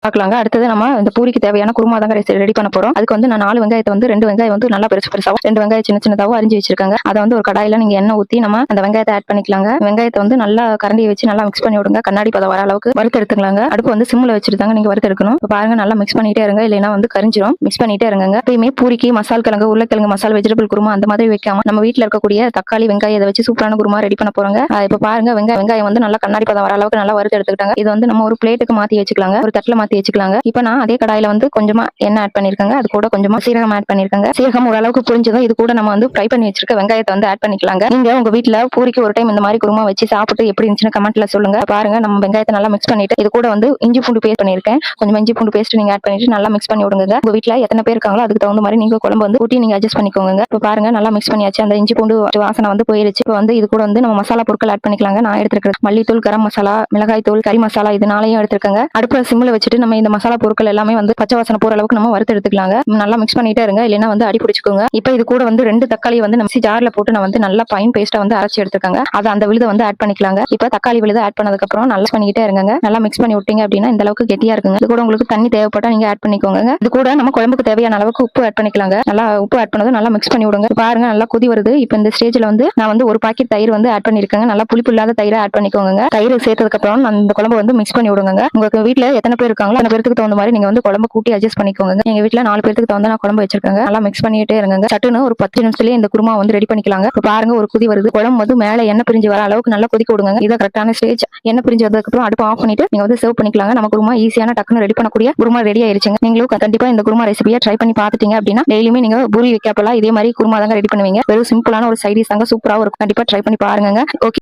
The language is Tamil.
பார்க்கலாங்க. அடுத்தது நம்ம இந்த பூரிக்கு தேவையான குருமா தாங்க ரெடி பண்ண போறோம். அதுக்கு வந்து நான் 4 வெங்காயத்தை வந்து 2 வெங்காயம் வந்து நல்லா பெருசாவும் 2 வெங்காயம் சின்ன சின்னதாவும் அரிஞ்சு வச்சிருக்காங்க. அதை வந்து ஒரு கடாயில நீங்க எண்ணெய் ஊத்தி நம்ம அந்த வெங்காயத்தை ஆட் பண்ணிக்கலாங்க. வெங்காயத்தை வந்து நல்லா கரண்டியை வச்சு நல்லா மிக்ஸ் பண்ணி விடுங்க. கண்ணாடி பதம் வர அளவுக்கு வறுத்து எடுத்துக்கலாங்க. அடுப்பு வந்து சிம்ல வச்சிருந்தாங்க நீங்க வறுத்து எடுக்கணும். பாருங்க நல்லா மிக்ஸ் பண்ணிட்டே இருங்க, இல்லைன்னா வந்து கரிஞ்சிரும். மிக்ஸ் பண்ணிட்டே இருங்க. எப்பயுமே பூரிக்கு மசால் கிழங்கு, உருளைக்கிழங்கு மசால், வெஜிடபிள் குருமா அந்த மாதிரி வைக்காம நம்ம வீட்டுல இருக்கக்கூடிய தக்காளி வெங்காயம் இதை வச்சு சூப்பரான குருமா ரெடி பண்ண போறாங்க. இப்ப பாருங்க வெங்காயம் வந்து நல்லா கண்ணாடி பதம் வர அளவுக்கு நல்லா வறுத்து எடுத்துக்கிட்டாங்க. இது வந்து நம்ம ஒரு பிளேட்டுக்கு மாத்தி வச்சுக்கலாங்க, ஒரு தட்டுல மாத்தி வச்சுக்கலாங்க. இப்ப நான் அதே கடாயில வந்து கொஞ்சமா எண்ணெய் ஆட் பண்ணிருக்காங்க. அது கூட கொஞ்சமா சீரகம் ஆட் பண்ணிருக்காங்க. சீரகம் ஓரளவுக்கு புரிஞ்சதும் இது கூட நம்ம வந்து ஃப்ரை பண்ணி வச்சிருக்க வெங்காயத்தை வந்து ஆட் பண்ணிக்கலாங்க. நீங்க உங்க வீட்டுல பூரிக்கு ஒரு டைம் இந்த மாதிரி குருமா வச்சு சாப்பிட்டு எப்படி இருந்துச்சுன்னு கமெண்ட்ல சொல்லுங்க. பாருங்க நம்ம வெங்காயத்தை நல்லா மிக்ஸ் பண்ணிட்டு இது கூட வந்து இஞ்சி பூண்டு பேஸ்ட் பண்ணிருக்கேன். கொஞ்சம் இஞ்சி பூண்டு பேஸ்ட் நீங்க ஆட் பண்ணிட்டு நல்லா மிக்ஸ் பண்ணி விடுங்க. உங்க வீட்டுல எத்தனை பேர் இருக்காங்களோ அதுக்கு தகுந்த மாதிரி நீங்க குழம்பு வந்து ஊட்டி நீங்க அட்ஜஸ்ட் பண்ணிக்கோங்க. இப்ப பாருங்க நல்லா மிக்ஸ் பண்ணியாச்சு. அந்த இஞ்சி பூண்டு வாசனை வந்து போயிருச்சு. இப்போ வந்து இது கூட வந்து நம்ம மசாலா பொருட்கள் ஆட் பண்ணிக்கலாங்க. நான் எடுத்துருக்கிறது மல்லித்தூள், கரம் மசாலா, மிளகாய் தூள், கறி மசாலா, இது நாளையும் எடுத்துருக்காங்க. அடுப்புல சிம்ல வச்சுட்டு நம்ம இந்த மசாலா பொருட்கள் எல்லாமே வந்து பச்சை வாசனை போற அளவுக்கு நம்ம வறுத்து எடுத்துக்கலாங்க. நல்லா மிக்ஸ் பண்ணிட்டே இருங்க, இல்லைன்னா வந்து அடி பிடிச்சுக்கோங்க. இப்போ இது கூட வந்து 2 தக்காளி வந்து நம்ம ஜார்ல போட்டு நான் வந்து நல்லா ஃபைன் பேஸ்டா வந்து அரைச்சி எடுத்துருக்காங்க. அதை அந்த விழுதை வந்து ஆட் பண்ணிக்கலாங்க. இப்போ தக்காளி விழுதை ஆட் பண்ணதுக்கு அப்புறம் நல்லா பண்ணிக்கிட்டே இருங்க. நல்லா மிக்ஸ் பண்ணி விட்டீங்க அப்படின்னா இந்த அளவுக்கு கெட்டியா இருக்குங்க. இது கூட உங்களுக்கு தண்ணி தேவைப்பட்டா நீங்க ஆட் பண்ணிக்கோங்க. இது கூட நம்ம குழம்புக்கு தேவையான அளவுக்கு உப்பு ஆட் பண்ணிக்கலாங்க. நல்லா உப்பு ஆட் பண்ணதும் நல்லா மிக்ஸ் பண்ணி விடுங்க. பாருங்க நல்லா கொதி வருது. இப்போ இந்த ஸ்டேஜ்ல வந்து நான் வந்து ஒரு பாக்கெட் தயிர் வந்து ஆட் பண்ணிருக்கேங்க. நல்லா புளிப்பு இல்லாத தயிரை ஆட் பண்ணிக்கோங்க. தயிர் சேர்த்ததுக்கு அப்புறம் அந்த குழம்பு வந்து மிக்ஸ் பண்ணி விடுங்க. உங்களுக்கு வீட்டுல எத்தனை பேர் இருக்காங்களோ அந்த பேருக்கு தகுந்த மாதிரி நீங்க வந்து குழம்பு கூட்டி அட்ஜஸ்ட் பண்ணிக்கோங்க. எங்க வீட்டுல 4 பேருக்கு தகுந்த நான் குழம்பு வச்சிருக்காங்க. நல்லா மிக்ஸ் பண்ணிட்டே இருங்க. சட்டுன்னு ஒரு 10 நிமிஷத்துலயே இந்த குருமா வந்து ரெடி பண்ணிக்கலாங்க. இப்போ பாருங்க ஒரு கொதி வருது. குழம்பு வந்து மேல எண்ணெய் பிரிஞ்சு வர அளவுக்கு நல்லா கொதிக்க விடுங்க. இதை கரெக்டான ஸ்டேஜ். எண்ணெய் பிரிஞ்சு வந்ததுக்கு அப்புறம் அடுப்பு ஆஃப் பண்ணிட்டு நீங்க வந்து சர்வ் பண்ணிக்கலாங்க. நம்ம குருமா ஈஸியான டக்குன்னு ரெடி பண்ணக்கூடிய குருமா ரெடி ஆயிருச்சுங்க. நீங்களும் கண்டிப்பா இந்த குருமா ரெசிபியை ட்ரை பண்ணி பார்த்துட்டீங்க அப்படின்னா டெய்லியுமே நீங்க பூரி வைக்கப்பலாம் இதே மாதிரி குருமா தாங்க ரெடி பண்ணுவீங்க. வெறும் சிம்பிளான ஒரு சைடிஷ் தாங்க, சூப்பரா இருக்கும். கண்டிப்பா ட்ரை பண்ணி பாருங்க. ஓகே.